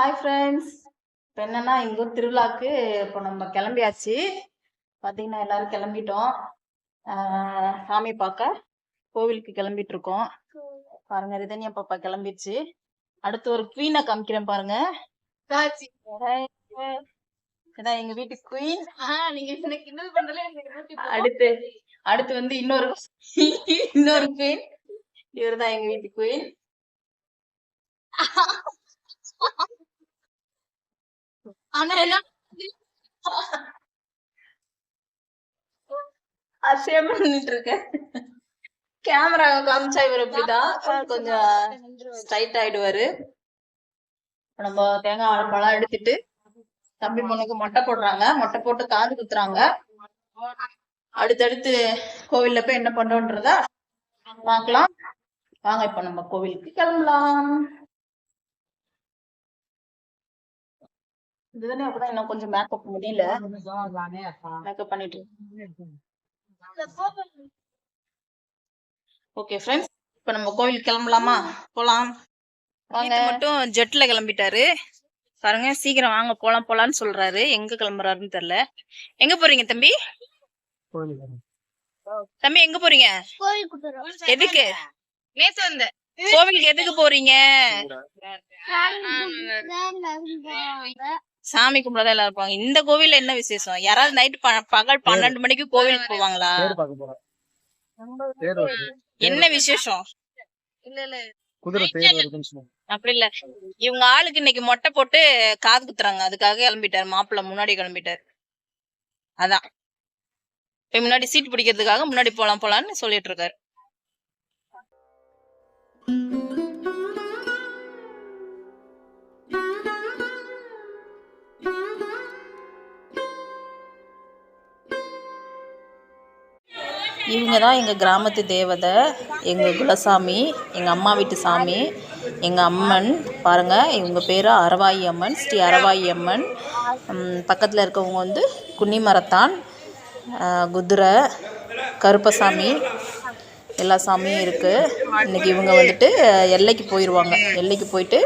Hi friends. இப்போ என்னன்னா எங்கள் ஊர் திருவிழாக்கு இப்போ நம்ம கிளம்பியாச்சு. பார்த்தீங்கன்னா எல்லாரும் கிளம்பிட்டோம். சாமி பார்க்க கோவிலுக்கு கிளம்பிட்டு இருக்கோம். பாருங்க, ரிதன்யா பாப்பா கிளம்பிடுச்சு. அடுத்து ஒரு குவீனை காமிக்கிறேன் பாருங்க. இதான் எங்க வீட்டு குவீன். அடுத்து அடுத்து வந்து இன்னொரு குவீன். இவர் தான் எங்க வீட்டு குவீன். அசியம் பண்ணிட்டு இருக்கேன். கேமரா காமிச்சா இவர் இப்படிதான் கொஞ்சம் ஸ்ட்ரைட் ஆயிடுவாரு. நம்ம தேங்காய் பழம் எடுத்துட்டு தம்பி பொண்ணுக்கு மொட்டை போடுறாங்க. மொட்டை போட்டு காது குத்துறாங்க. அடுத்தடுத்து கோவில்ல போய் என்ன பண்றோன்றத பார்க்கலாம். வாங்க இப்ப நம்ம கோவிலுக்கு கிளம்பலாம். இதுதானே அப்பதான் இன்னும் கொஞ்சம் மேக்கப் முடியல. மேக்கப் பண்ணிட்டு ஓகே ஃப்ரெண்ட்ஸ், இப்ப நம்ம கோவில் கிளம்பலாமா? போலாம் வாங்க. மட்டும் ஜெட்ல கிளம்பிட்டாரு பாருங்க. சீக்கிரம் வாங்க போலாம் போலான்னு சொல்றாரு. எங்க கிளம்புறாருன்னு தெரியல. எங்க போறீங்க தம்பி? தம்பி எங்க போறீங்க? எதுக்கு? நேத்து வந்த கோவிலுக்கு எதுக்கு போறீங்க? சாமி கும்பிடதான் எல்லாரும் இருப்பாங்க. இந்த கோவில்ல என்ன விசேஷம்? யாராவது நைட் பகல் 12 மணிக்கு கோவிலுக்கு போவாங்களா? என்ன விசேஷம்? அப்படி இல்ல, இவங்க ஆளுக்கு இன்னைக்கு மொட்டை போட்டு காது குத்துறாங்க. அதுக்காக கிளம்பிட்டாரு மாப்பிள்ள. முன்னாடி கிளம்பிட்டாரு. அதான் முன்னாடி சீட் பிடிக்கிறதுக்காக முன்னாடி போலான்னு சொல்லிட்டு இருக்காரு. இவங்க தான் எங்கள் கிராமத்து தேவதை, எங்கள் குலசாமி, எங்கள் அம்மா வீட்டு சாமி, எங்கள் அம்மன். பாருங்கள், இவங்க பேர் அரவாயி அம்மன், ஸ்ரீ அரவாயி அம்மன். பக்கத்தில் இருக்கவங்க வந்து குன்னிமரத்தான், குதிரை, கருப்பசாமி, எல்லா சாமியும் இருக்குது. இன்றைக்கி இவங்க வந்துட்டு எல்லைக்கு போயிடுவாங்க. எல்லைக்கு போயிட்டு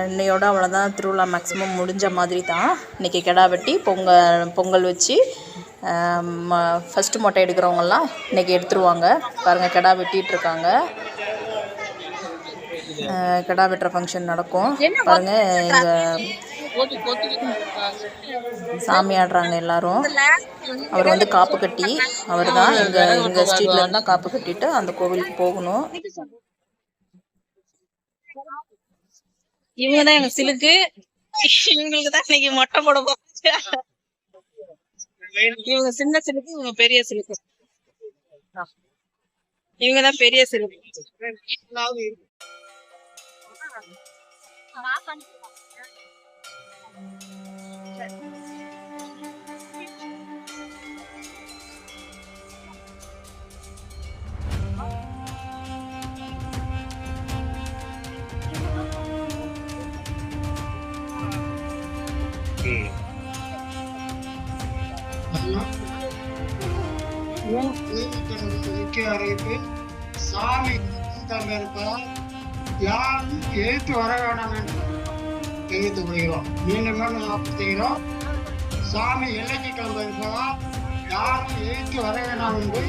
இன்னையோட அவ்வளோதான். திருவிழா மேக்ஸிமம் முடிஞ்ச மாதிரி தான். இன்றைக்கி கிடா வெட்டி பொங்கல் வச்சு ஃபஸ்ட்டு மொட்டை எடுக்கிறவங்கெல்லாம் இன்றைக்கி எடுத்துருவாங்க. பாருங்கள், கிடா வெட்டிகிட்ருக்காங்க. கிடா வெட்டுற ஃபங்க்ஷன் நடக்கும் பாருங்கள். எங்கள் சாமி ஆடுறாங்க எல்லாரும். அவர் வந்து காப்பு கட்டி, அவர் தான் எங்கள் ஸ்ட்ரீட்ல இருந்தால் காப்பு கட்டிட்டு அந்த கோவிலுக்கு போகணும். இவங்க தான் எங்க சிலுக்கு. இவங்களுக்கு தான் இன்னைக்கு மொட்டை போட போச்சு. இவங்க சின்ன சிலுக்கு, இவங்க பெரிய சிலுக்கு. இவங்க தான் பெரிய சிலுக்கு. முக்கிய அறிவிப்பு: சாமி இருப்பதால் யாரும் எழுத்து வர வேண்டாம் என்று தெரிவித்துக் கொள்கிறோம். மீண்டும் செய்கிறோம். சாமி எல்லைக்கு கிளம்ப இருப்பதால் யாரும் எழுத்து வர வேண்டாம் என்று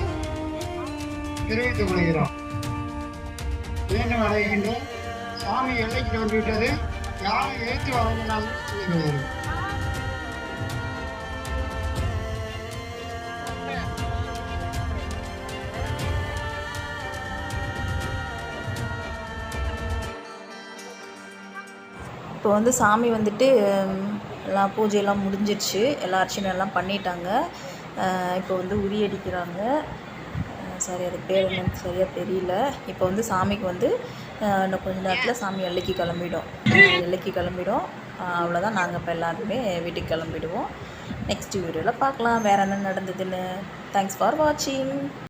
தெரிவித்துக் கொள்கிறோம். மீண்டும் அடைகின்றோம். சாமி எல்லைக்கு கிளம்பிவிட்டது. யாரும் எழுத்து வர வேண்டாம் என்று சொல்லுகிறோம். இப்போ வந்து சாமி வந்துட்டு எல்லாம் பூஜையெல்லாம் முடிஞ்சிடுச்சு. எல்லா அர்ச்சனையெல்லாம் பண்ணிட்டாங்க. இப்போ வந்து உரியடிக்கிறாங்க. சரி, அது பேர் என்னன்னு சரியாக தெரியல. இப்போ வந்து சாமிக்கு வந்து இன்னும் கொஞ்ச நேரத்தில் சாமி எல்லைக்கு கிளம்பிடும். அவ்வளோதான். நாங்கள் இப்போ எல்லாருமே வீட்டுக்கு கிளம்பிடுவோம். நெக்ஸ்ட் வீடியோவில் பார்க்கலாம் வேறு என்ன நடந்ததுன்னு. தேங்க்ஸ் ஃபார் வாட்சிங்.